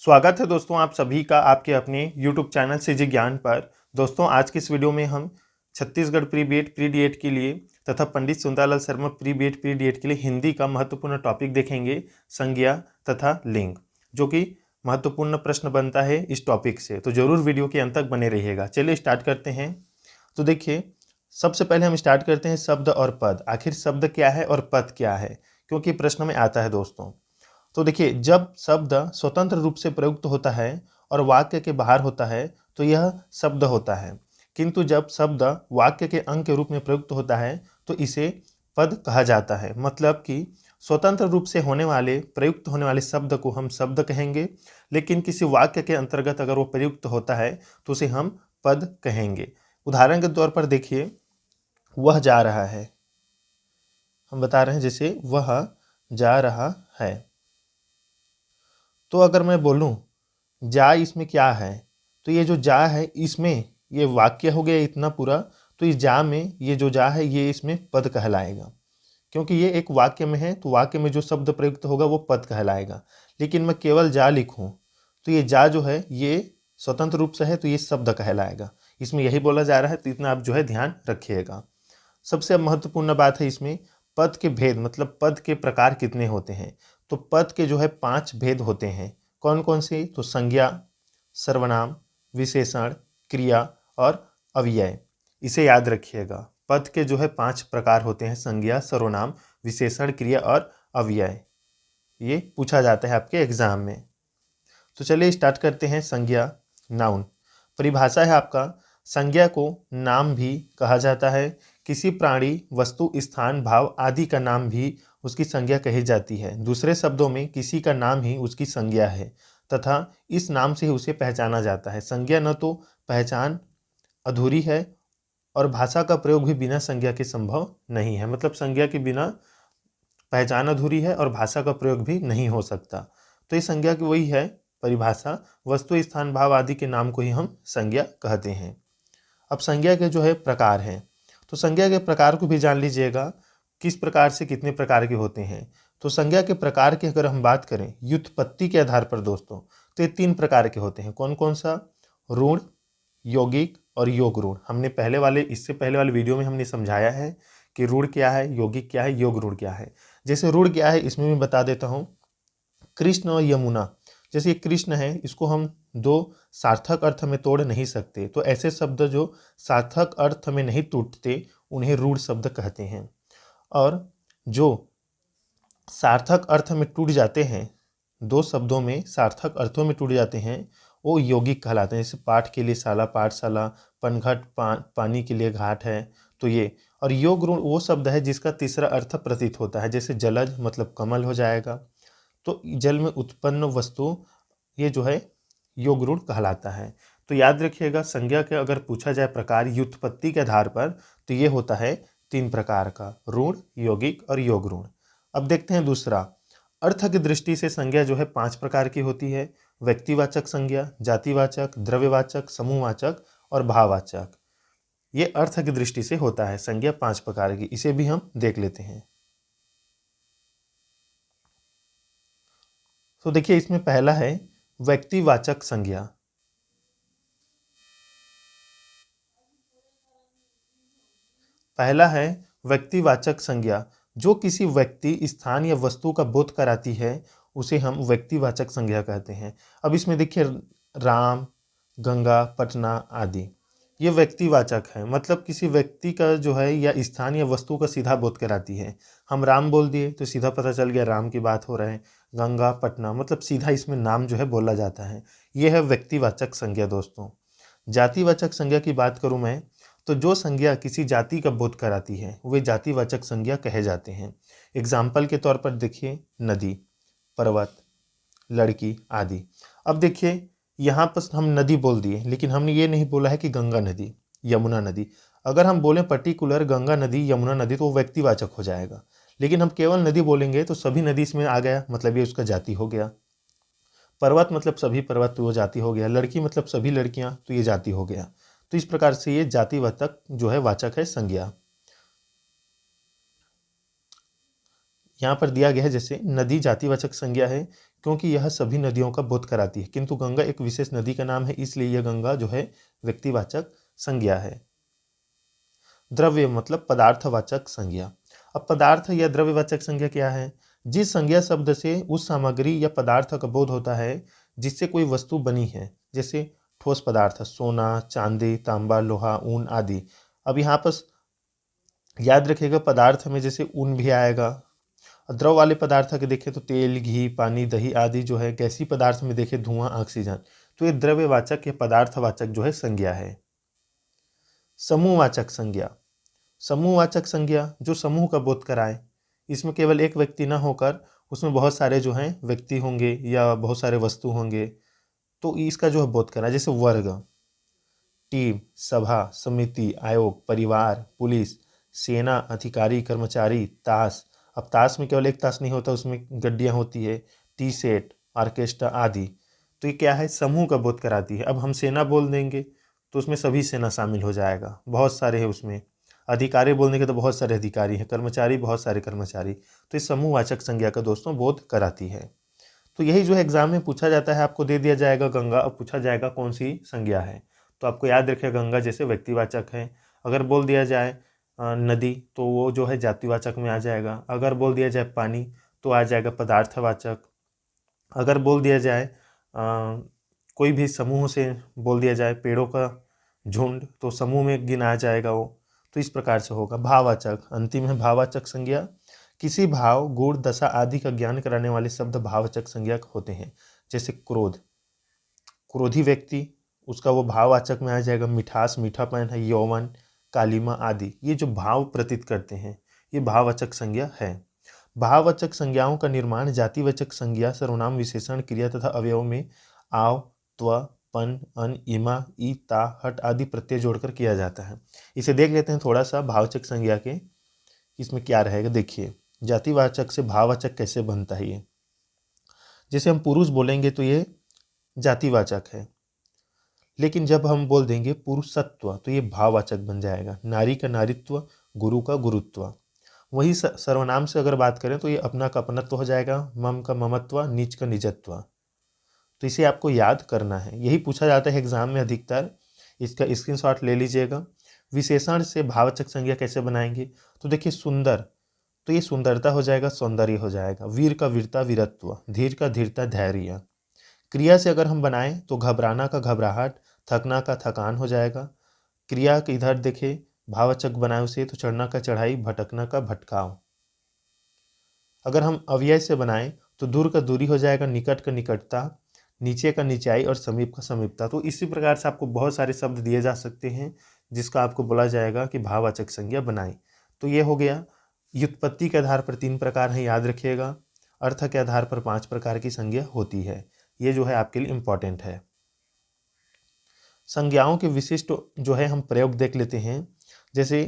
स्वागत है दोस्तों आप सभी का आपके अपने YouTube चैनल सीजी ज्ञान पर। दोस्तों आज की इस वीडियो में हम Chhattisgarh pre BEd pre DEd के लिए तथा Pandit Sundarlal Sharma pre BEd pre DEd के लिए हिंदी का महत्वपूर्ण टॉपिक देखेंगे, संज्ञा तथा लिंग, जो कि महत्वपूर्ण प्रश्न बनता है इस टॉपिक से। तो जरूर वीडियो के अंत तक बने रहिएगा। चलिए स्टार्ट करते हैं। तो देखिए, सबसे पहले हम स्टार्ट करते हैं शब्द और पद। आखिर शब्द क्या है और पद क्या है, क्योंकि प्रश्न में आता है दोस्तों। तो देखिए, जब शब्द स्वतंत्र रूप से प्रयुक्त होता है और वाक्य के बाहर होता है तो यह शब्द होता है, किंतु जब शब्द वाक्य के अंग के रूप में प्रयुक्त होता है तो इसे पद कहा जाता है। मतलब कि स्वतंत्र रूप से होने वाले प्रयुक्त होने वाले शब्द को हम शब्द कहेंगे, लेकिन किसी वाक्य के अंतर्गत अगर वो प्रयुक्त होता है तो उसे हम पद कहेंगे। उदाहरण के तौर पर देखिए, वह जा रहा है, हम बता रहे हैं जैसे वह जा रहा है। तो अगर मैं बोलूं जा इसमें क्या है, तो ये जो जा है इसमें ये वाक्य हो गया इतना पूरा, तो इस जा में ये जो जा है ये इसमें पद कहलाएगा, क्योंकि ये एक वाक्य में है तो वाक्य में जो शब्द प्रयुक्त होगा वो पद कहलाएगा। लेकिन मैं केवल जा लिखूं तो ये जा जो है ये स्वतंत्र रूप से है तो ये शब्द कहलाएगा। इसमें यही बोला जा रहा है, तो इतना आप जो है ध्यान रखिएगा। सबसे महत्वपूर्ण बात है इसमें पद के भेद, मतलब पद के प्रकार कितने होते हैं। तो पद के जो है 5 भेद होते हैं। कौन कौन से? तो संज्ञा, सर्वनाम, विशेषण, क्रिया और अव्यय। इसे याद रखिएगा। पद के जो है 5 प्रकार होते हैं, संज्ञा, सर्वनाम, विशेषण, क्रिया और अव्यय। ये पूछा जाता है आपके एग्जाम में। तो चलिए स्टार्ट करते हैं। संज्ञा, नाउन। परिभाषा है आपका, संज्ञा को नाम भी कहा जाता है। किसी प्राणी, वस्तु, स्थान, भाव आदि का नाम भी उसकी संज्ञा कही जाती है। दूसरे शब्दों में किसी का नाम ही उसकी संज्ञा है तथा इस नाम से ही उसे पहचाना जाता है। संज्ञा न तो पहचान अधूरी है और भाषा का प्रयोग भी बिना संज्ञा के संभव नहीं है। मतलब संज्ञा के बिना पहचान अधूरी है और भाषा का प्रयोग भी नहीं हो सकता। तो ये संज्ञा की वही है परिभाषा, वस्तु, स्थान, भाव आदि के नाम को ही हम संज्ञा कहते हैं। अब संज्ञा के जो है प्रकार हैं, तो संज्ञा के प्रकार को भी जान लीजिएगा, किस प्रकार से कितने प्रकार के होते हैं। तो संज्ञा के प्रकार की अगर हम बात करें व्युत्पत्ति के आधार पर दोस्तों, तो ये 3 प्रकार के होते हैं। कौन कौन सा? ऋण, यौगिक और योग ऋण। हमने इससे पहले वाले वीडियो में हमने समझाया है कि ऋण क्या है, यौगिक क्या है, योग ऋण क्या है। जैसे ऋण क्या है इसमें मैं बता देता हूँ। कृष्ण और यमुना, जैसे ये कृष्ण है, इसको हम 2 सार्थक अर्थ में तोड़ नहीं सकते, तो ऐसे शब्द जो सार्थक अर्थ में नहीं टूटते उन्हें ऋण शब्द कहते हैं। और जो सार्थक अर्थ में टूट जाते हैं, 2 शब्दों में सार्थक अर्थों में टूट जाते हैं, वो यौगिक कहलाते हैं। जैसे पाठ के लिए शाला, पाठशाला, पनघट, पानी के लिए घाट है, तो ये। और योग ऋण वो शब्द है जिसका तीसरा अर्थ प्रतीत होता है। जैसे जलज मतलब कमल हो जाएगा, तो जल में उत्पन्न वस्तु ये जो है योग ऋण कहलाता है। तो याद रखिएगा, संज्ञा के अगर पूछा जाए प्रकार व्युत्पत्ति के आधार पर, तो ये होता है 3 प्रकार का, ऋण, यौगिक और योग ऋण। अब देखते हैं दूसरा, अर्थ की दृष्टि से संज्ञा जो है 5 प्रकार की होती है। व्यक्तिवाचक संज्ञा, जातिवाचक, द्रव्यवाचक, समूहवाचक और भाववाचक। ये अर्थ की दृष्टि से होता है संज्ञा 5 प्रकार की। इसे भी हम देख लेते हैं। तो देखिए, इसमें पहला है व्यक्तिवाचक संज्ञा। पहला है व्यक्तिवाचक संज्ञा, जो किसी व्यक्ति, स्थान या वस्तु का बोध कराती है उसे हम व्यक्तिवाचक संज्ञा कहते हैं। अब इसमें देखिए, राम, गंगा, पटना आदि, ये व्यक्तिवाचक है। मतलब किसी व्यक्ति का जो है या स्थान या वस्तु का सीधा बोध कराती है। हम राम बोल दिए तो सीधा पता चल गया राम की बात हो रहा है। गंगा, पटना, मतलब सीधा इसमें नाम जो है बोला जाता है। ये है व्यक्तिवाचक संज्ञा दोस्तों। जातिवाचक संज्ञा की बात करूं मैं, तो जो संज्ञा किसी जाति का बोध कराती है वे जातिवाचक संज्ञा कहे जाते हैं। एग्जाम्पल के तौर पर देखिए, नदी, पर्वत, लड़की आदि। अब देखिए, यहाँ पर हम नदी बोल दिए, लेकिन हमने ये नहीं बोला है कि गंगा नदी, यमुना नदी। अगर हम बोलें पर्टिकुलर गंगा नदी, यमुना नदी, तो वो व्यक्तिवाचक हो जाएगा। लेकिन हम केवल नदी बोलेंगे तो सभी नदी इसमें आ गया, मतलब ये उसका जाति हो गया। पर्वत मतलब सभी पर्वत, तो वो जाति हो गया। लड़की मतलब सभी लड़कियां, तो ये जाति हो गया। तो इस प्रकार से ये जातिवाचक जो है वाचक है संज्ञा। यहाँ पर दिया गया है, जैसे नदी जातिवाचक संज्ञा है क्योंकि यह सभी नदियों का बोध कराती है, किंतु गंगा एक विशेष नदी का नाम है, इसलिए यह गंगा जो है व्यक्तिवाचक संज्ञा है। द्रव्य मतलब पदार्थवाचक संज्ञा। अब पदार्थ या द्रव्यवाचक संज्ञा क्या है? जिस संज्ञा शब्द से उस सामग्री या पदार्थ का बोध होता है जिससे कोई वस्तु बनी है, जैसे ठोस पदार्थ सोना, चांदी, तांबा, लोहा, ऊन आदि। अब यहाँ पर याद रखिएगा पदार्थ में जैसे ऊन भी आएगा। द्रव वाले पदार्थ के देखें तो तेल, घी, पानी, दही आदि जो है। गैसीय पदार्थ में देखें धुआं, ऑक्सीजन। तो ये द्रव्यवाचक या पदार्थवाचक जो है संज्ञा है। समूहवाचक संज्ञा। समूहवाचक संज्ञा जो समूह का बोध कराए, इसमें केवल एक व्यक्ति ना होकर उसमें बहुत सारे जो हैं व्यक्ति होंगे या बहुत सारे वस्तु होंगे, तो इसका जो है बोध कराए। जैसे वर्ग, टीम, सभा, समिति, आयोग, परिवार, पुलिस, सेना, अधिकारी, कर्मचारी, ताश। अब ताश में केवल एक ताश नहीं होता, उसमें गड्डियाँ होती है, टी सेट, ऑर्केस्ट्रा आदि। तो ये क्या है? समूह का बोध कराती है। अब हम सेना बोल देंगे तो उसमें सभी सेना शामिल हो जाएगा, बहुत सारे हैं उसमें। अधिकारी बोलने के तो बहुत सारे अधिकारी हैं, कर्मचारी बहुत सारे कर्मचारी। तो इस समूहवाचक संज्ञा का दोस्तों बोध कराती है। तो यही जो है एग्जाम में पूछा जाता है, आपको दे दिया जाएगा गंगा, अब पूछा जाएगा कौन सी संज्ञा है। तो आपको याद रखिए गंगा जैसे व्यक्तिवाचक है। अगर बोल दिया जाए नदी तो वो जो है जातिवाचक में आ जाएगा। अगर बोल दिया जाए पानी तो आ जाएगा पदार्थवाचक। अगर बोल दिया जाए कोई भी समूह से बोल दिया जाए पेड़ों का झुंड तो समूह में गिना जाएगा वो। तो इस प्रकार से होगा। भाववाचक, अंतिम है भाववाचक संज्ञा। किसी भाव, गुण, दशा आदि का ज्ञान कराने वाले शब्द भाववाचक संज्ञा होते हैं। जैसे क्रोध, क्रोधी व्यक्ति, उसका वो भाववाचक में आ जाएगा। मिठास, मीठापन है। यौवन, कालिमा आदि, ये जो भाव प्रतीत करते हैं ये भाववाचक संज्ञा है। भाववाचक संज्ञाओं का निर्माण जातिवाचक संज्ञा सर्वनाम, विशेषण, क्रिया तथा अवयव में आव, त्व, पन, अन, इमा, ई, ता, हट आदि प्रत्यय जोड़कर किया जाता है। इसे देख लेते हैं थोड़ा सा भाववाचक संज्ञा के, इसमें क्या रहेगा। देखिए जातिवाचक से भाववाचक कैसे बनता है ये। जैसे हम पुरुष बोलेंगे तो ये जातिवाचक है, लेकिन जब हम बोल देंगे पुरुषत्व तो ये भाववाचक बन जाएगा। नारी का नारीत्व, गुरु का गुरुत्व। वही सर्वनाम से अगर बात करें तो ये अपना का अपनत्व हो जाएगा। मम का ममत्व, नीच का निजत्व। तो इसे आपको याद करना है, यही पूछा जाता है एग्जाम में अधिकतर। इसका स्क्रीनशॉट ले लीजिएगा। विशेषण से भाववाचक संज्ञा कैसे बनाएंगे? तो देखिए सुंदर, तो ये सुंदरता हो जाएगा, सौंदर्य हो जाएगा। वीर का वीरता, वीरत्व। धीर का धीरता, धैर्य। क्रिया से अगर हम बनाएं तो घबराना का घबराहट, थकना का थकान हो जाएगा। क्रिया के इधर देखे भाववाचक बनाए उसे तो चढ़ना का चढ़ाई, भटकना का भटकाव। अगर हम अव्यय से बनाएं तो दूर का दूरी हो जाएगा, निकट का निकटता, नीचे का नीचाई और समीप का समीपता। तो इसी प्रकार से आपको बहुत सारे शब्द दिए जा सकते हैं जिसका आपको बोला जाएगा कि भाववाचक संज्ञा बनाएं। तो ये हो गया। व्युत्पत्ति के आधार पर 3 प्रकार हैं, याद रखिएगा। अर्थ के आधार पर 5 प्रकार की संज्ञा होती है। ये जो है आपके लिए इम्पॉर्टेंट है। संज्ञाओं के विशिष्ट जो है हम प्रयोग देख लेते हैं। जैसे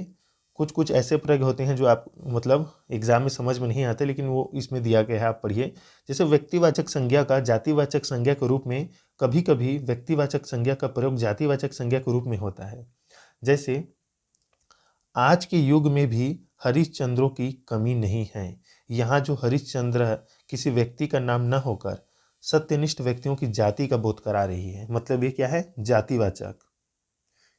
कुछ कुछ ऐसे प्रयोग होते हैं जो आप मतलब एग्जाम में समझ में नहीं आते, लेकिन वो इसमें दिया गया है, आप पढ़िए। जैसे व्यक्तिवाचक संज्ञा का जातिवाचक संज्ञा के रूप में, कभी कभी व्यक्तिवाचक संज्ञा का प्रयोग जातिवाचक संज्ञा के रूप में होता है। जैसे आज के युग में भी हरिश्चंद्रों की कमी नहीं है। यहाँ जो हरिश्चंद्र किसी व्यक्ति का नाम न होकर सत्यनिष्ठ व्यक्तियों की जाति का बोध करा रही है। मतलब ये क्या है? जातिवाचक।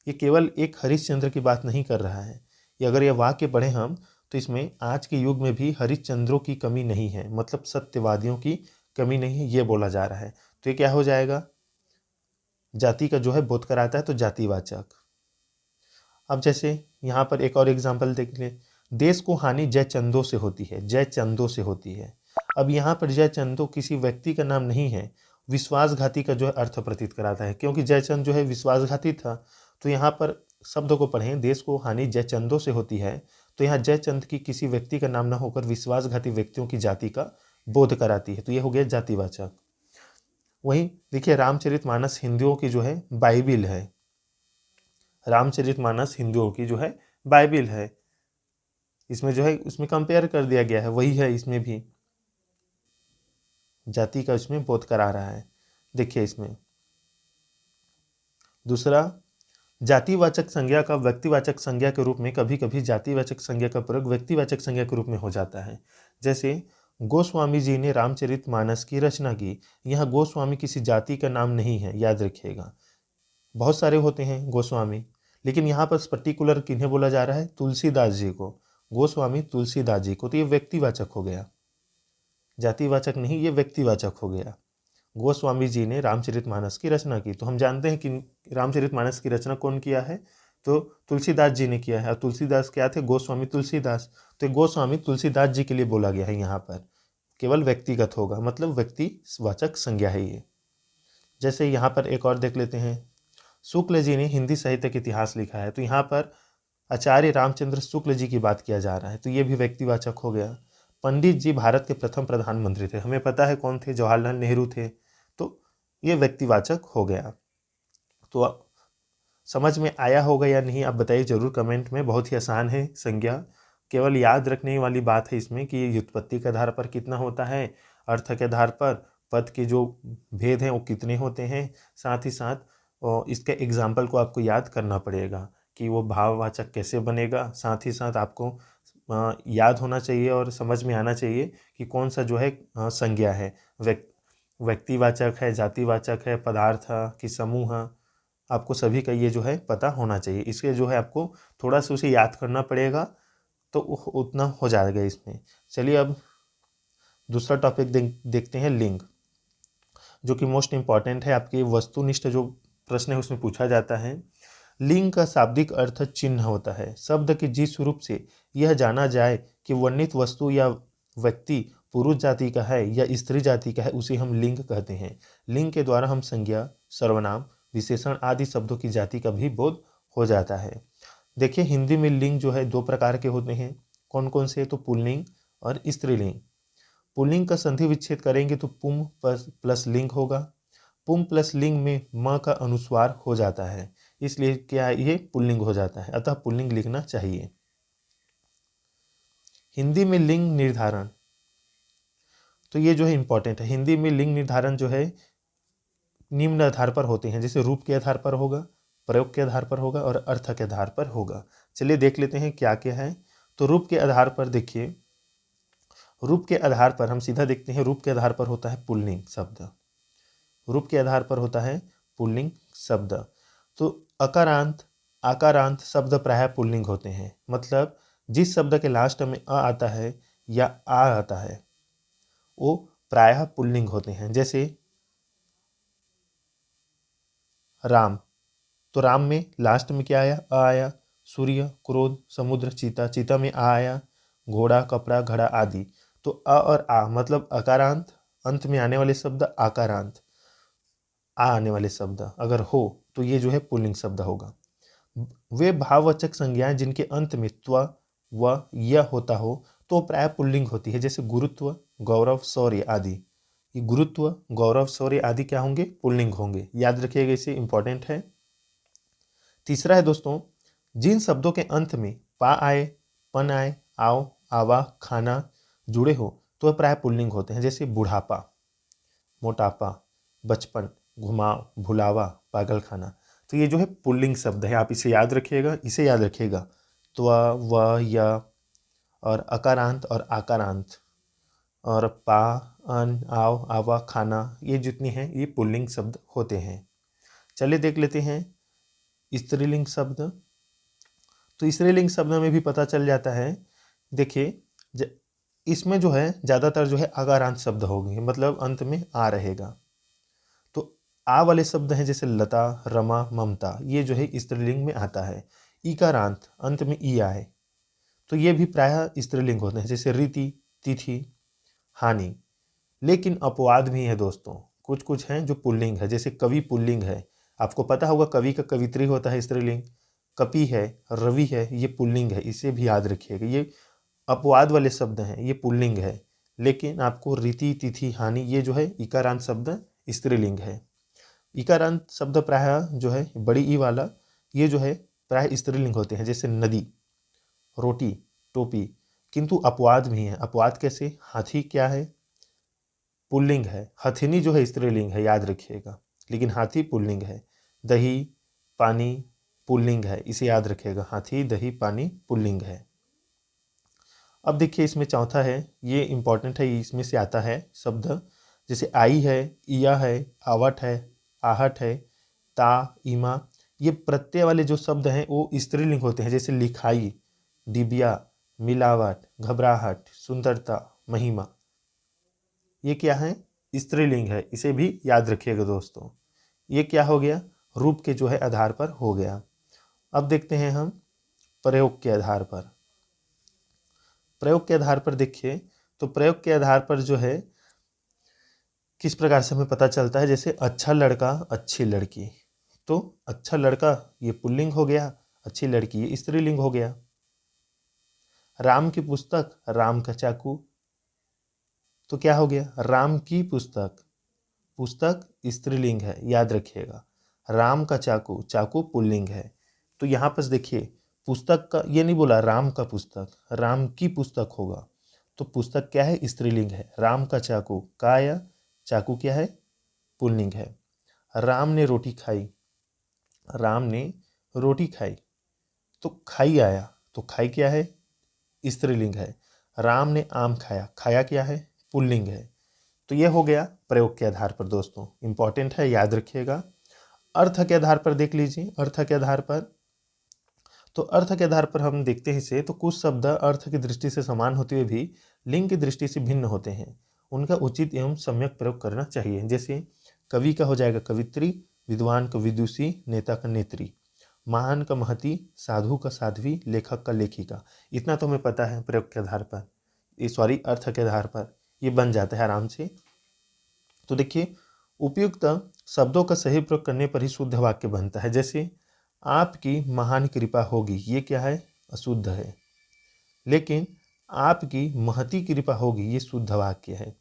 ये केवल एक हरिश्चंद्र की बात नहीं कर रहा है। ये अगर ये वाक्य पढ़ें हम तो इसमें आज के युग में भी हरिश्चंद्रों की कमी नहीं है, मतलब सत्यवादियों की कमी नहीं है, ये बोला जा रहा है। तो ये क्या हो जाएगा? जाति का जो है बोध कराता है, तो जातिवाचक। अब जैसे यहाँ पर एक और एग्जाम्पल देख ले। देश को हानि जय चंदों से होती है, जय चंदों से होती है। अब यहाँ पर जय चंदो किसी व्यक्ति का नाम नहीं है, विश्वासघाती का जो है अर्थ प्रतीत कराता है, क्योंकि जयचंद जो है विश्वासघाती था। तो यहाँ पर शब्द को पढ़ें, देश को हानि जयचंदों से होती है, तो यहाँ जयचंद की किसी व्यक्ति का नाम न होकर विश्वासघाती व्यक्तियों की जाति का बोध कराती है। तो ये हो गया जातिवाचक। वहीं देखिए रामचरितमानस हिंदुओं की जो है बाइबिल है। रामचरितमानस हिंदुओं की जो है बाइबिल है। इसमें जो है उसमें कंपेयर कर दिया गया है, वही है इसमें भी जाति का इसमें बोध करा रहा है। देखिए इसमें दूसरा, जातिवाचक संज्ञा का व्यक्तिवाचक संज्ञा के रूप में, कभी कभी जातिवाचक संज्ञा का प्रयोग व्यक्तिवाचक संज्ञा के रूप में हो जाता है। जैसे गोस्वामी जी ने रामचरितमानस की रचना की। यहाँ गोस्वामी किसी जाति का नाम नहीं है, याद रखिएगा। बहुत सारे होते हैं गोस्वामी, लेकिन यहाँ पर पर्टिकुलर किन्हें बोला जा रहा है? तुलसीदास जी को। गोस्वामी तुलसीदास जी को, तो ये व्यक्तिवाचक हो गया, जातिवाचक नहीं, ये व्यक्तिवाचक हो गया। गोस्वामी जी ने रामचरितमानस की रचना की, तो हम जानते हैं कि रामचरितमानस की रचना कौन किया है? तो तुलसीदास जी ने किया है। और तुलसीदास क्या थे? गोस्वामी तुलसीदास। तो गोस्वामी तुलसीदास जी के लिए बोला गया है, यहाँ पर केवल व्यक्तिगत होगा, मतलब व्यक्तिवाचक संज्ञा है ये। जैसे यहाँ पर एक और देख लेते हैं, शुक्ल जी ने हिंदी साहित्य का इतिहास लिखा है, तो यहाँ पर आचार्य रामचंद्र शुक्ल जी की बात किया जा रहा है, तो ये भी व्यक्तिवाचक हो गया। पंडित जी भारत के प्रथम प्रधानमंत्री थे, हमें पता है कौन थे? जवाहरलाल नेहरू थे, तो ये व्यक्तिवाचक हो गया। तो समझ में आया होगा या नहीं, आप बताइए जरूर कमेंट में। बहुत ही आसान है संज्ञा, केवल याद रखने वाली बात है इसमें कि व्युत्पत्ति के आधार पर कितना होता है, अर्थ के आधार पर पद के जो भेद हैं वो कितने होते हैं, साथ ही साथ इसके एग्जाम्पल को आपको याद करना पड़ेगा कि वो भाववाचक कैसे बनेगा। साथ ही साथ आपको याद होना चाहिए और समझ में आना चाहिए कि कौन सा जो है संज्ञा है, व्यक्तिवाचक है, जातिवाचक है, पदार्थ कि समूह। आपको सभी का ये जो है पता होना चाहिए। इसके जो है आपको थोड़ा सा उसे याद करना पड़ेगा, तो उतना हो जाएगा इसमें। चलिए अब दूसरा टॉपिक देखते हैं, लिंग, जो कि मोस्ट इम्पॉर्टेंट है। आपके वस्तुनिष्ठ जो प्रश्न है उसमें पूछा जाता है। लिंग का शाब्दिक अर्थ चिन्ह होता है। शब्द के जिस रूप से यह जाना जाए कि वर्णित वस्तु या व्यक्ति पुरुष जाति का है या स्त्री जाति का है, उसे हम लिंग कहते हैं। लिंग के द्वारा हम संज्ञा, सर्वनाम, विशेषण आदि शब्दों की जाति का भी बोध हो जाता है। देखिए हिंदी में लिंग जो है दो प्रकार के होते हैं। कौन कौन से? तो पुल्लिंग और स्त्रीलिंग। पुल्लिंग का संधि विच्छेद करेंगे तो पुम प्लस लिंग होगा। पुम प्लस लिंग में म का अनुस्वार हो जाता है, इसलिए क्या ये पुल्लिंग हो जाता है, अतः पुल्लिंग लिखना चाहिए। हिंदी में लिंग निर्धारण, तो ये जो है इंपॉर्टेंट है। हिंदी में लिंग निर्धारण जो है निम्न आधार पर होते हैं, जैसे रूप के आधार पर होगा, प्रयोग के आधार पर होगा और अर्थ के आधार पर होगा। चलिए देख लेते हैं क्या क्या है। तो रूप के आधार पर देखिए, रूप के आधार पर हम सीधा देखते हैं, रूप के आधार पर होता है पुल्लिंग शब्द। रूप के आधार पर होता है पुल्लिंग शब्द। तो अकारांत, आकारांत शब्द प्रायः पुल्लिंग होते हैं, मतलब जिस शब्द के लास्ट में अ आता है या आ आता है वो प्रायः पुल्लिंग होते हैं। जैसे राम, तो राम में लास्ट में क्या आया? अ आया। सूर्य, क्रोध, समुद्र, चीता, चीता में आ आया। घोड़ा, कपड़ा, घड़ा आदि। तो अ और आ मतलब अकारांत, अंत में आने वाले शब्द आकारांत, आ आने वाले शब्द अगर हो तो ये जो है पुल्लिंग शब्द होगा। वे भाववाचक संज्ञाएं जिनके अंत में त्व व य होता हो तो प्राय पुल्लिंग होती है, जैसे गुरुत्व, गौरव, शौर्य आदि। ये गुरुत्व, गौरव, शौर्य आदि क्या होंगे? पुल्लिंग होंगे, याद रखिएगा, इसे इंपॉर्टेंट है। तीसरा है दोस्तों, जिन शब्दों के अंत में पा आए, पन आए, आओ, आवा, खाना जुड़े हो तो प्राय पुल्लिंग होते हैं, जैसे बुढ़ापा, मोटापा, बचपन, घुमाव, भुलावा, पागल खाना। तो ये जो है पुल्लिंग शब्द है, आप इसे याद रखिएगा, इसे याद रखिएगा। त्व, व, य और अकारांत और आकारांत और पा, अन, आओ, आवा, खाना, ये जितनी हैं ये पुल्लिंग शब्द होते हैं। चलिए देख लेते हैं स्त्रीलिंग शब्द। तो स्त्रीलिंग शब्द में भी पता चल जाता है। देखिए इसमें जो है ज़्यादातर जो है आकारांत शब्द होंगे, मतलब अंत में आ रहेगा। तो आ वाले शब्द हैं जैसे लता, रमा, ममता, ये जो है स्त्रीलिंग में आता है। इकारांत, अंत में ई आए तो ये भी प्रायः स्त्रीलिंग होते हैं, जैसे रीति, तिथि, हानि। लेकिन अपवाद भी है दोस्तों, कुछ कुछ हैं जो पुल्लिंग है, जैसे कवि पुल्लिंग है। आपको पता होगा कवि का कवित्री होता है स्त्रीलिंग। कपि है, रवि है, ये पुल्लिंग है, इसे भी याद रखिएगा। ये अपवाद वाले शब्द हैं, ये पुल्लिंग है। लेकिन आपको रीति, तिथि, हानि, ये जो है इकारांत शब्द स्त्रीलिंग है। इकारांत शब्द प्रायः जो है बड़ी ई वाला, ये जो है प्रायः स्त्रीलिंग होते हैं, जैसे नदी, रोटी, टोपी। किंतु अपवाद भी हैं। अपवाद कैसे? हाथी क्या है? पुल्लिंग है। हथिनी जो है स्त्रीलिंग है, याद रखिएगा, लेकिन हाथी पुल्लिंग है। दही, पानी पुल्लिंग है, इसे याद रखिएगा, हाथी, दही, पानी पुल्लिंग है। अब देखिए इसमें चौथा है, ये इंपॉर्टेंट है, इसमें से आता है शब्द जैसे आई है, इया है, आवट है, आहट है, ता, इमा। ये प्रत्यय वाले जो शब्द हैं वो स्त्रीलिंग होते हैं, जैसे लिखाई, डिबिया, मिलावट, घबराहट, सुंदरता, महिमा। ये क्या है? स्त्रीलिंग है, इसे भी याद रखिएगा दोस्तों। ये क्या हो गया? रूप के जो है आधार पर हो गया। अब देखते हैं हम प्रयोग के आधार पर। प्रयोग के आधार पर देखिए, तो प्रयोग के आधार पर जो है किस प्रकार से हमें पता चलता है, जैसे अच्छा लड़का, अच्छी लड़की। तो अच्छा लड़का ये पुल्लिंग हो गया, अच्छी लड़की ये स्त्रीलिंग हो गया। राम की पुस्तक, राम का चाकू, तो क्या हो गया? राम की पुस्तक, पुस्तक स्त्रीलिंग है, याद रखिएगा। राम का चाकू, चाकू पुल्लिंग है। तो यहाँ पर देखिए पुस्तक का, ये नहीं बोला राम का पुस्तक, राम की पुस्तक होगा। तो पुस्तक क्या है? स्त्रीलिंग है। राम का चाकू, काया, चाकू क्या है? पुल्लिंग है। राम ने रोटी खाई, राम ने रोटी खाई, तो खाई आया, तो खाई क्या है? स्त्रीलिंग है। राम ने आम खाया, खाया क्या है? पुल्लिंग है। तो यह हो गया प्रयोग के आधार पर दोस्तों, इंपॉर्टेंट है, याद रखिएगा। अर्थ के आधार पर देख लीजिए, अर्थ के आधार पर, तो अर्थ के आधार पर हम देखते हैं इसे, तो कुछ शब्द अर्थ की दृष्टि से समान होते हुए भी लिंग की दृष्टि से भिन्न होते हैं, उनका उचित एवं सम्यक प्रयोग करना चाहिए। जैसे कवि का हो जाएगा कवित्री, विद्वान का विदुषी, नेता का नेत्री, महान का महती, साधु का साध्वी, लेखक का लेखिका। इतना तो हमें पता है प्रयोग के आधार पर, सॉरी अर्थ के आधार पर ये बन जाता है आराम से। तो देखिए उपयुक्त शब्दों का सही प्रयोग करने पर ही शुद्ध वाक्य बनता है। जैसे आपकी महान कृपा होगी, ये क्या है? अशुद्ध है। लेकिन आपकी महती कृपा होगी, ये शुद्ध वाक्य है।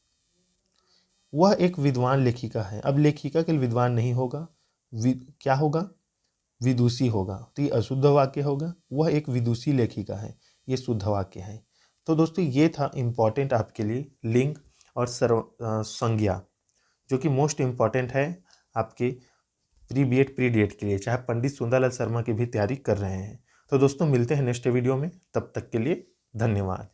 वह एक विद्वान लेखिका है, अब लेखिका के लिए विद्वान नहीं होगा, क्या होगा? विदुषी होगा, तो ये अशुद्ध वाक्य होगा। वह एक विदुषी लेखिका है, ये शुद्ध वाक्य है। तो दोस्तों ये था इम्पॉर्टेंट आपके लिए लिंग और संज्ञा, जो कि मोस्ट इम्पॉर्टेंट है आपके प्री बीएड प्री डीएड के लिए, चाहे पंडित सुंदरलाल शर्मा की भी तैयारी कर रहे हैं। तो दोस्तों मिलते हैं नेक्स्ट वीडियो में, तब तक के लिए धन्यवाद।